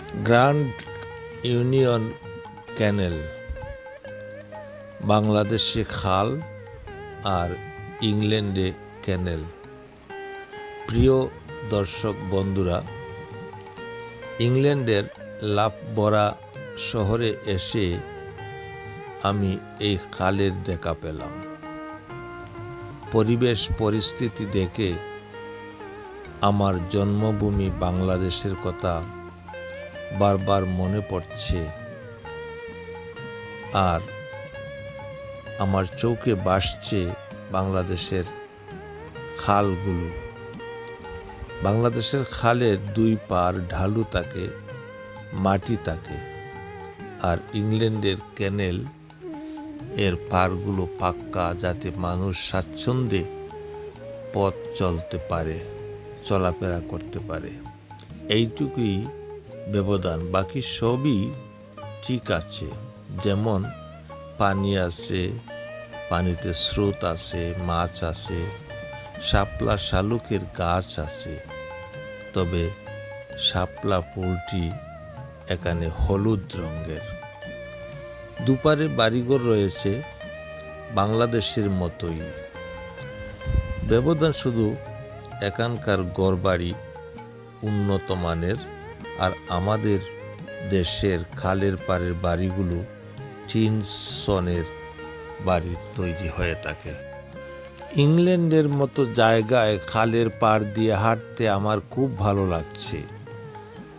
Grand union ক্যানেল বাংলাদেশে খাল আর ইংল্যান্ডে ক্যানেল। প্রিয় দর্শক বন্ধুরা, ইংল্যান্ডের লাফবরা শহরে এসে আমি এই খালের দেখা পেলাম। পরিবেশ পরিস্থিতি দেখে আমার জন্মভূমি বাংলাদেশের কথা বারবার মনে পড়ছে, আর আমার চোখে ভাসছে বাংলাদেশের খালগুলো। বাংলাদেশের খালের দুই পার ঢালু থাকে, মাটি থাকে, আর ইংল্যান্ডের ক্যানেল এর পারগুলো পাক্কা, যাতে মানুষ স্বাচ্ছন্দ্যে পথ চলতে পারে, চলাফেরা করতে পারে। এইটুকুই ব্যবধান, বাকি সবই ঠিক আছে। যেমন পানি আছে, পানিতে স্রোত আছে, মাছ আছে, শাপলা শালুকের গাছ আছে। তবে শাপলা ফুলটি এখানে হলুদ রঙের। দুপারে বাড়িঘর রয়েছে বাংলাদেশের মতোই। ব্যবধান শুধু এখানকার ঘরবাড়ি উন্নত মানের, আর আমাদের দেশের খালের পাড়ের বাড়িগুলো টিন সনের বাড়ির তৈরি হয়ে থাকে। ইংল্যান্ডের মতো জায়গায় খালের পাড় দিয়ে হাঁটতে আমার খুব ভালো লাগছে।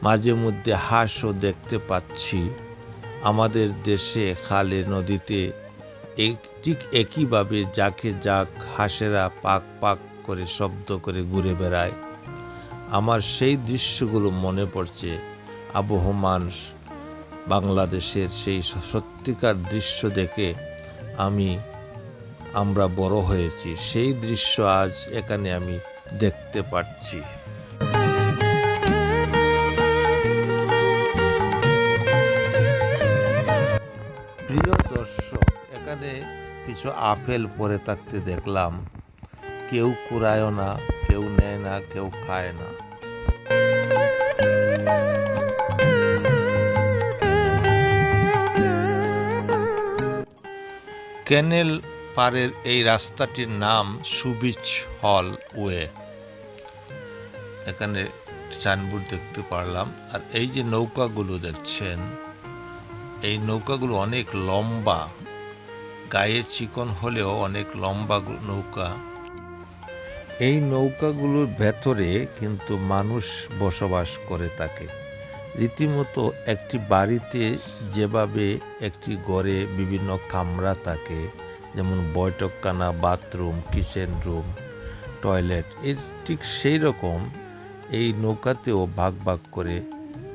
মাঝে মধ্যে হাঁসও দেখতে পাচ্ছি। আমাদের দেশে খালে নদীতে ঠিক একইভাবে যাকে যাক হাঁসেরা পাক পাক করে শব্দ করে ঘুরে বেড়ায়। আমার সেই দৃশ্যগুলো মনে পড়ছে। আবহমান বাংলাদেশের সেই সত্যিকার দৃশ্য দেখে আমরা বড় হয়েছি। সেই দৃশ্য আজ এখানে আমি দেখতে পাচ্ছি। প্রিয় দর্শক, এখানে কিছু আপেল পড়ে থাকতে দেখলাম। কেউ কুড়ায়ও না, কেউ নেয় না, কেউ খায় না। ক্যানেল পাড়ের এই রাস্তাটির নাম সুবিচ হল ওয়ে। এখানে সাইনবোর্ড দেখতে পারলাম। আর এই যে নৌকাগুলো দেখছেন, এই নৌকাগুলো অনেক লম্বা, গায়ে চিকন হলেও অনেক লম্বা নৌকা। এই নৌকাগুলোর ভেতরে কিন্তু মানুষ বসবাস করে থাকে। রীতিমতো একটি বাড়িতে যেভাবে একটি ঘরে বিভিন্ন কামরা থাকে, যেমন বৈঠকখানা, বাথরুম, কিচেন রুম, টয়লেট, এর ঠিক সেই রকম এই নৌকাতেও ভাগ ভাগ করে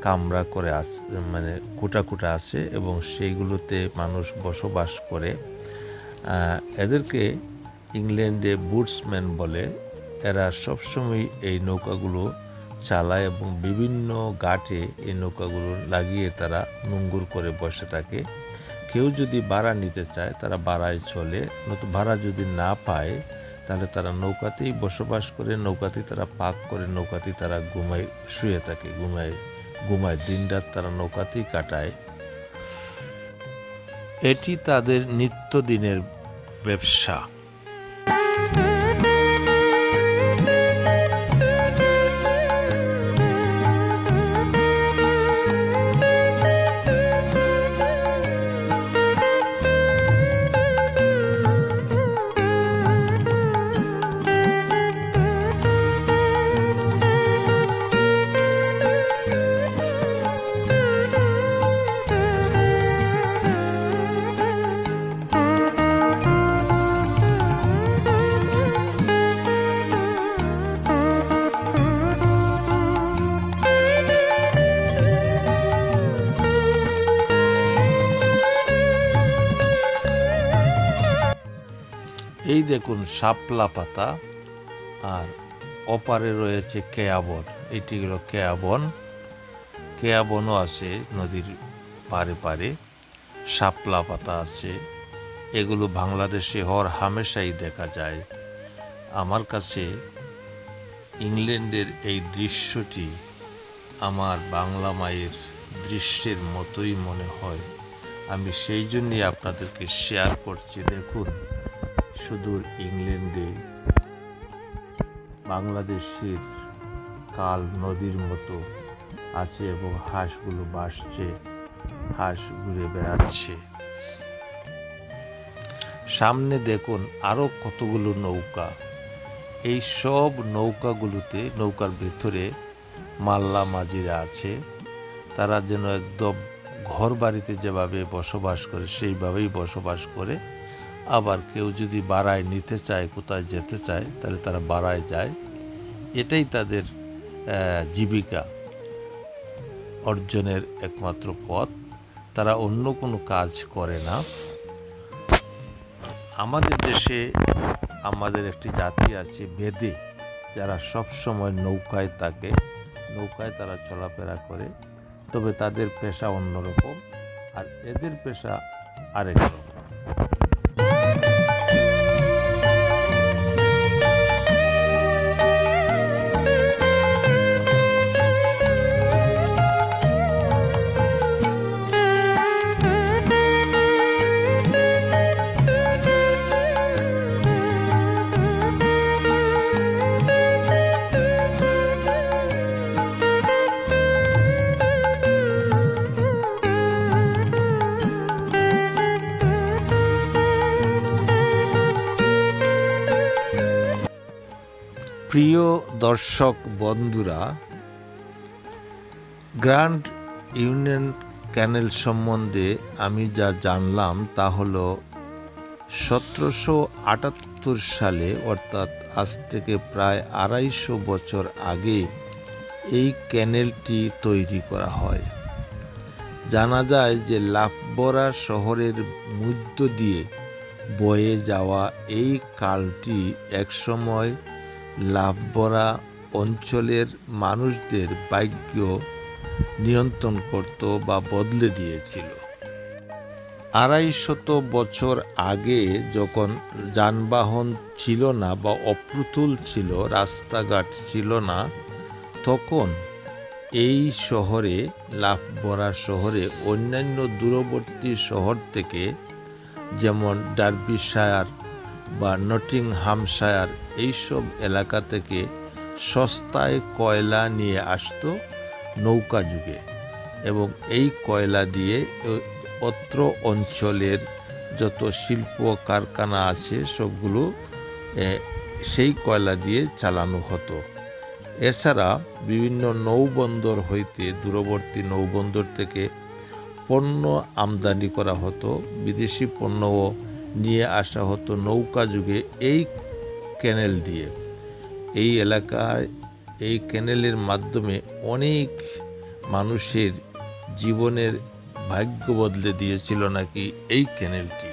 কামরা করে আছে, মানে কোটা কোটা আছে, এবং সেইগুলোতে মানুষ বসবাস করে। এদেরকে ইংল্যান্ডে বুটসম্যান বলে। এরা সবসময় এই নৌকাগুলো চালায় এবং বিভিন্ন ঘাটে এই নৌকাগুলো লাগিয়ে তারা নোঙ্গর করে বসে থাকে। কেউ যদি ভাড়া নিতে চায় তারা ভাড়ায় চলে, নতুন ভাড়া যদি না পায় তাহলে তারা নৌকাতেই বসবাস করে, নৌকাতেই তারা পাক করে, নৌকাতেই তারা শুয়ে থাকে, ঘুমায় দিনরাত তারা নৌকাতেই কাটায়। এটি তাদের নিত্যদিনের ব্যবসা। এই দেখুন শাপলা পাতা, আর অপারে রয়েছে কেয়াবন। এটি হলো কেয়াবন। কেয়াবনও আছে নদীর পারে পারে, শাপলা পাতা আছে। এগুলো বাংলাদেশে হর হামেশাই দেখা যায়। আমার কাছে ইংল্যান্ডের এই দৃশ্যটি আমার বাংলা মায়ের দৃশ্যের মতোই মনে হয়। আমি সেই জন্যই আপনাদেরকে শেয়ার করছি। দেখুন, সুদূর ইংল্যান্ডে বাংলাদেশের কাল নদীর মতো আছে এবং হাঁসগুলো ভাসছে, হাঁস ঘুরে বেড়াচ্ছে। সামনে দেখুন আরো কতগুলো নৌকা। এই সব নৌকাগুলোতে, নৌকার ভেতরে মাল্লা মাঝিরা আছে। তারা যেন একদম ঘর বাড়িতে যেভাবে বসবাস করে সেইভাবেই বসবাস করে। আবার কেউ যদি বাড়ায় নিতে চায়, কোথায় যেতে চায়, তাহলে তারা বাড়ায় যায়। এটাই তাদের জীবিকা অর্জনের একমাত্র পথ। তারা অন্য কোনো কাজ করে না। আমাদের দেশে আমাদের একটি জাতি আছে বেদে, যারা সব সময় নৌকায় থাকে, নৌকায় তারা চলাফেরা করে। তবে তাদের পেশা অন্যরকম, আর এদের পেশা আরেক রকম। প্রিয় দর্শক বন্ধুরা, গ্র্যান্ড ইউনিয়ন ক্যানেল সম্বন্ধে আমি যা জানলাম তা হলো 1778 সালে, অর্থাৎ আজ থেকে প্রায় 250 বছর আগে এই ক্যানেলটি তৈরি করা হয়। জানা যায় যে লাফবরা শহরের মধ্য দিয়ে বয়ে যাওয়া এই খালটি একসময় লাফবরা অঞ্চলের মানুষদের ভাগ্য নিয়ন্ত্রণ করত বা বদলে দিয়েছিল। 250 বছর আগে যখন যানবাহন ছিল না বা অপ্রতুল ছিল, রাস্তাঘাট ছিল না, তখন এই শহরে, লাফবরা শহরে, অন্যান্য দূরবর্তী শহর থেকে, যেমন ডার্বিশায়ার বা নটিংহ্যামশায়ার, এইসব এলাকা থেকে সস্তায় কয়লা নিয়ে আসতো নৌকা যুগে, এবং এই কয়লা দিয়ে অত্র অঞ্চলের যত শিল্প কারখানা আছে সবগুলো সেই কয়লা দিয়ে চালানো হতো। এছাড়া বিভিন্ন নৌবন্দর হইতে, দূরবর্তী নৌবন্দর থেকে পণ্য আমদানি করা হতো, বিদেশি পণ্যও নিয়ে আসা হতো নৌকা যুগে এই ক্যানেল দিয়ে। এই এলাকায় এই ক্যানেলের মাধ্যমে অনেক মানুষের জীবনের ভাগ্য বদলে দিয়েছিল নাকি এই ক্যানেলটি।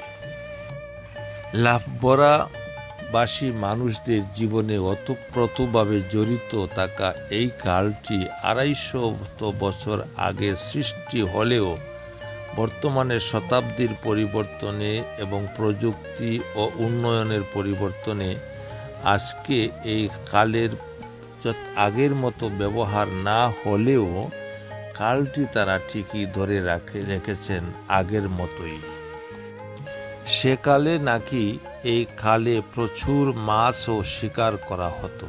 লাফবরাবাসী মানুষদের জীবনে ওতপ্রোতভাবে জড়িত থাকা এই খালটি 250 বছর আগে সৃষ্টি হলেও বর্তমানে শতাব্দীর পরিবর্তনে এবং প্রযুক্তি ও উন্নয়নের পরিবর্তনে আজকে এই খালের আগের মতো ব্যবহার না হলেও খালটি তারা ঠিকই ধরে রেখেছেন আগের মতোই। সেকালে নাকি এই খালে প্রচুর মাছও শিকার করা হতো।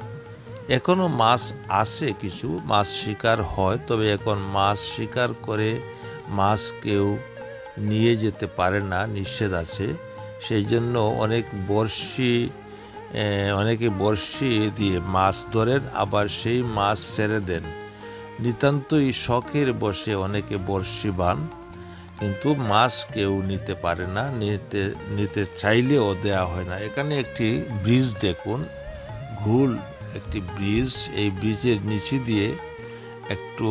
এখনো মাছ আসে, কিছু মাছ শিকার হয়, তবে এখন মাছ শিকার করে মাছ কেউ নিয়ে যেতে পারে না, নিষেধ আছে। সেই জন্য অনেকে বড়শি দিয়ে মাছ ধরেন, আবার সেই মাছ ছেড়ে দেন। নিতান্তই শখের বসে অনেকে বড়শি বান, কিন্তু মাছ কেউ নিতে পারে না, নিতে চাইলেও দেয়া হয় না। এখানে একটি ব্রিজ দেখুন, ঘুল একটি ব্রিজ। এই ব্রিজের নিচে দিয়ে একটু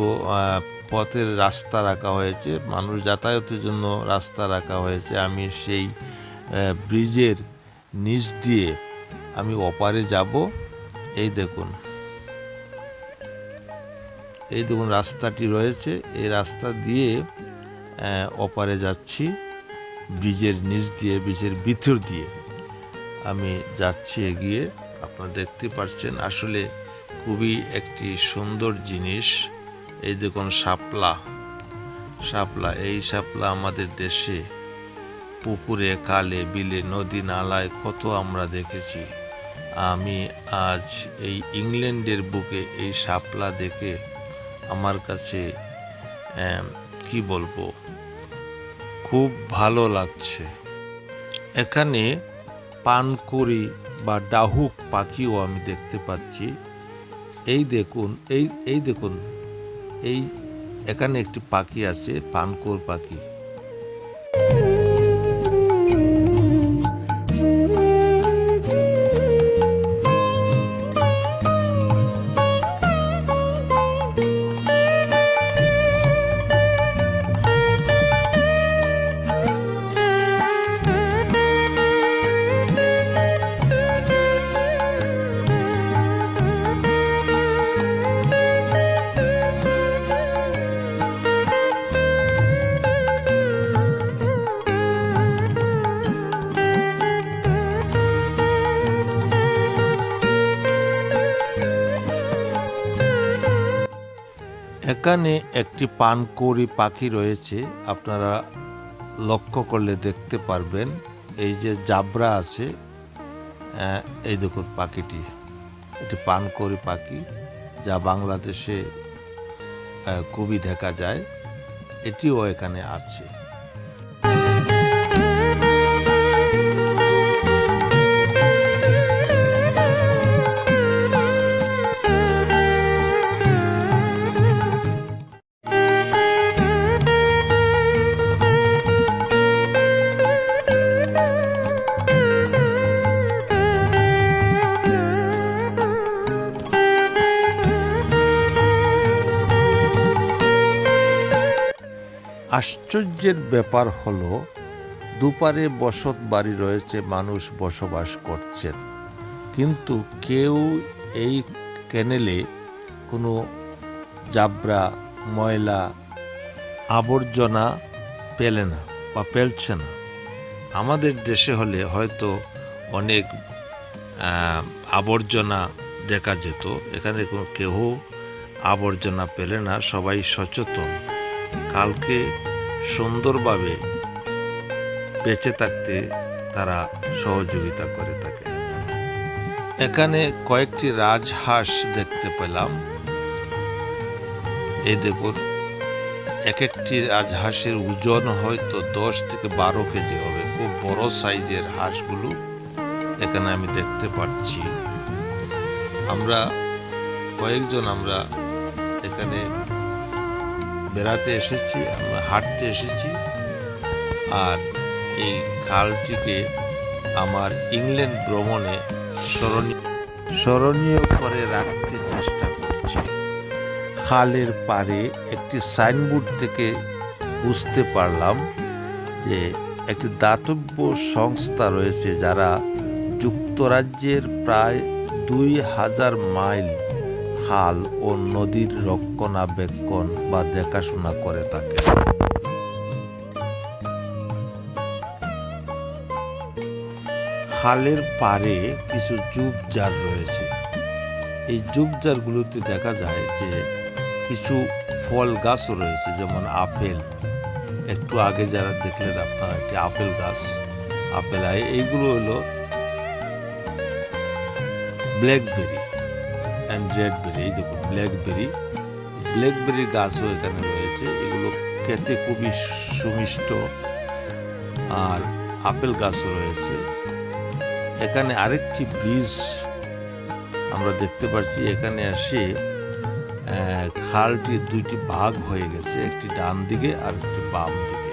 পথের রাস্তা রাখা হয়েছে, মানুষ যাতায়াতের জন্য রাস্তা রাখা হয়েছে। আমি সেই ব্রিজের নিচ দিয়ে আমি ওপারে যাব। এই দেখুন রাস্তাটি রয়েছে, এই রাস্তা দিয়ে ওপারে যাচ্ছি, ব্রিজের নিচ দিয়ে, ব্রিজের ভিতর দিয়ে আমি যাচ্ছি এগিয়ে। আপনারা দেখতে পাচ্ছেন আসলে খুবই একটি সুন্দর জিনিস। এই দেখুন শাপলা, শাপলা, এই শাপলা আমাদের দেশে পুকুরে, খালে, বিলে, নদী নালায় কত আমরা দেখেছি। আমি আজ এই ইংল্যান্ডের বুকে এই শাপলা দেখে আমার কাছে কি বলবো, খুব ভালো লাগছে। এখানে পানকড়ি বা ডাহুক পাখিও আমি দেখতে পাচ্ছি। এই দেখুন, এই দেখুন, এই এখানে একটি পাখি আছে, পানকড় পাখি। এখানে একটি পানকড়ি পাখি রয়েছে, আপনারা লক্ষ্য করলে দেখতে পারবেন। এই যে জাবরা আছে, এই দেখুন পাখিটি, এটি পানকড়ি পাখি, যা বাংলাদেশে খুবই দেখা যায়। এটিও এখানে আছে। আশ্চর্যের ব্যাপার হলো, দুপারে বসত বাড়ি রয়েছে, মানুষ বসবাস করছেন, কিন্তু কেউ এই ক্যানেলে কোনো জাবরা, ময়লা, আবর্জনা পেলে না বা ফেলছে না। আমাদের দেশে হলে হয়তো অনেক আবর্জনা দেখা যেত, এখানে কোনো কেউ আবর্জনা পেলে না, সবাই সচেতন, কালকে সুন্দরভাবে বেঁচে থাকতে তারা সহযোগিতা করে থাকে। এখানে কয়েকটি রাজহাঁস দেখতে পেলাম। এই দেখুন, এক একটি রাজহাঁসের ওজন হয়তো 10 থেকে 12 কেজি হবে। খুব বড় সাইজের হাঁসগুলো এখানে আমি দেখতে পাচ্ছি। আমরা কয়েকজন আমরা এখানে বেড়াতে এসেছি, আমরা হাঁটতে এসেছি, আর এই খালটিকে আমার ইংল্যান্ড ভ্রমণে স্মরণীয় করে রাখতে চেষ্টা করছি। খালের পাড়ে একটি সাইনবোর্ড থেকে বুঝতে পারলাম যে একটি দাতব্য সংস্থা রয়েছে, যারা যুক্তরাজ্যের প্রায় 2000 মাইল খাল ও নদীর রক্ষণাবেক্ষণ বা দেখাশোনা করে থাকে। খালের পাড়ে কিছু ঝোপঝাড় রয়েছে। এই ঝোপঝাড়গুলোতে দেখা যায় যে কিছু ফল গাছও রয়েছে, যেমন আপেল। একটু আগে যারা দেখলেন আপনারা, একটি আপেল গাছ, আপেল আয়, এইগুলো হলো ব্ল্যাকবেরি অ্যান্ড রেডবেরি। এই দেখুন ব্ল্যাকবেরি গাছও এখানে রয়েছে। এগুলো খেতে খুবই সুমিষ্ট। আর আপেল গাছও রয়েছে। এখানে আরেকটি ব্রিজ আমরা দেখতে পাচ্ছি। এখানে এসে খালটি দুইটি ভাগ হয়ে গেছে, একটি ডান দিকে আর একটি বাম দিকে।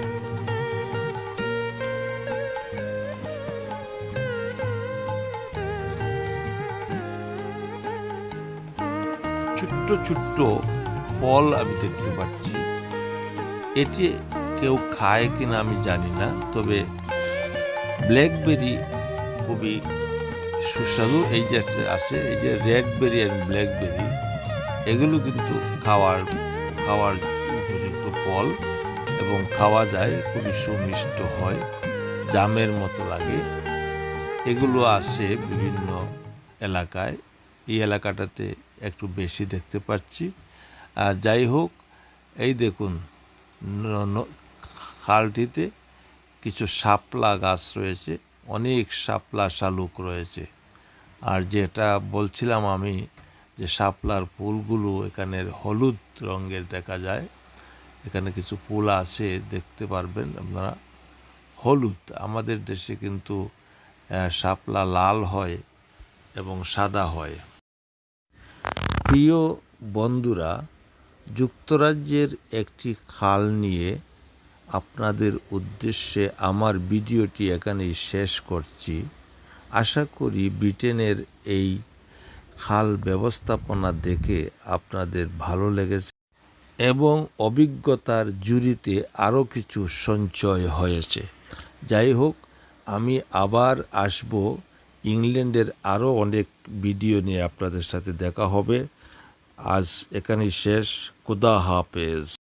ছোট্ট ছোট্ট ফল আমি দেখতে পাচ্ছি। এটি কেউ খায় কিনা আমি জানি না, তবে ব্ল্যাকবেরি খুবই সুস্বাদু। এই যে আছে, এই যে রেডবেরি অ্যান্ড ব্ল্যাকবেরি, এগুলো কিন্তু খাওয়ার উপযুক্ত ফল এবং খাওয়া যায়, খুবই সুমিষ্ট হয়, জামের মতো লাগে। এগুলো আছে বিভিন্ন এলাকায়, এই এলাকাটাতে একটু বেশি দেখতে পাচ্ছি। আর যাই হোক, এই দেখুন খালটিতে কিছু শাপলা গাছ রয়েছে, অনেক শাপলা শালুক রয়েছে। আর যেটা বলছিলাম আমি, যে শাপলার ফুলগুলো এখানের হলুদ রঙের দেখা যায়। এখানে কিছু ফুল আছে, দেখতে পারবেন আপনারা, হলুদ। আমাদের দেশে কিন্তু শাপলা লাল হয় এবং সাদা হয়। প্রিয় বন্ধুরা, যুক্তরাজ্যের একটি খাল নিয়ে আপনাদের উদ্দেশ্যে আমার ভিডিওটি এখানেই শেষ করছি। আশা করি ব্রিটেনের এই খাল ব্যবস্থাপনা দেখে আপনাদের ভালো লেগেছে এবং অভিজ্ঞতার জুড়িতে আরও কিছু সঞ্চয় হয়েছে। যাই হোক, আমি আবার আসব, ইংল্যান্ডের আরও অনেক ভিডিও নিয়ে আপনাদের সাথে দেখা হবে। আজ এখানেই শেষ। খুদা হাফেজ।